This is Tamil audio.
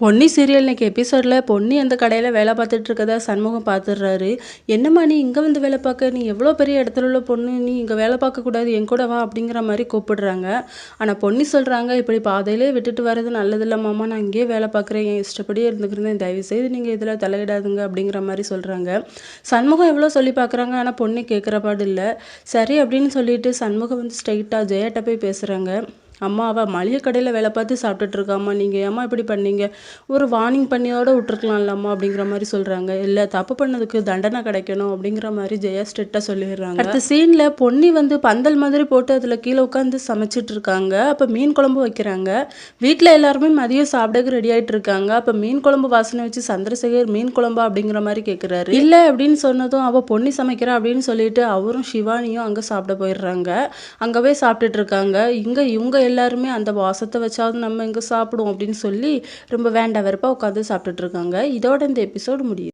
பொன்னி சீரியல் இன்னைக்கு எபிசோடில் பொன்னி அந்த கடையில் வேலை பார்த்துட்டு இருக்கதா சண்முகம் பார்த்துடுறாரு. என்னம்மா நீ இங்கே வந்து வேலை பார்க்க, நீ எவ்வளோ பெரிய இடத்துல உள்ள பொண்ணு, நீ இங்கே வேலை பார்க்கக்கூடாது, என் கூட வா அப்படிங்கிற மாதிரி கூப்பிடுறாங்க. ஆனால் பொன்னி சொல்கிறாங்க, இப்படி பாதையிலே விட்டுட்டு வர்றது நல்லதில்லம்மாம்மா, நான் இங்கேயே வேலை பார்க்குறேன், என் இஷ்டப்படியே இருந்துக்கிறேன், தயவுசெய்து நீங்கள் இதில் தலையிடாதுங்க அப்படிங்கிற மாதிரி சொல்கிறாங்க. சண்முகம் எவ்வளோ சொல்லி பார்க்குறாங்க, ஆனால் பொன்னி கேட்குற பாடு இல்லை. சரி அப்படின்னு சொல்லிட்டு சண்முகம் வந்து ஸ்ட்ரைட்டாக ஜெயாட்ட போய் பேசுகிறாங்க. அம்மா அவள் மளிகை கடையில் வேலை பார்த்து சாப்பிட்டுட்டு இருக்காம்மா, நீங்கள் ஏம்மா இப்படி பண்ணீங்க, ஒரு வார்னிங் பண்ணியோட விட்டுருக்கலாம்லம்மா அப்படிங்கிற மாதிரி சொல்கிறாங்க. இல்லை தப்பு பண்ணதுக்கு தண்டனை கிடைக்கணும் அப்படிங்கிற மாதிரி ஜெயா ஸ்ட்ரிக்டாக சொல்லிடுறாங்க. அடுத்த சீனில் பொன்னி வந்து பந்தல் மாதிரி போட்டு அதில் கீழே உட்காந்து சமைச்சிட்டு இருக்காங்க. அப்போ மீன் குழம்பு வைக்கிறாங்க. வீட்டில் எல்லாருமே மதியம் சாப்பிடக்கு ரெடி ஆகிட்டு இருக்காங்க. அப்போ மீன் குழம்பு வாசனை வச்சு சந்திரசேகர் மீன் குழம்பா அப்படிங்கிற மாதிரி கேட்குறாரு. இல்லை அப்படின்னு சொன்னதும் அவள் பொன்னி சமைக்கிறா அப்படின்னு சொல்லிட்டு அவரும் சிவானியும் அங்கே சாப்பிட போயிடுறாங்க. அங்கே போய் சாப்பிட்டுட்டு இருக்காங்க. இவங்க எல்லாருமே அந்த வாசத்தை வச்சாவது நம்ம இங்கே சாப்பிடுவோம் அப்படின்னு சொல்லி ரொம்ப வேண்டாம் வெறுப்பாக உட்காந்து சாப்பிட்டுட்டு இருக்காங்க. இதோட இந்த எபிசோடு முடியுது.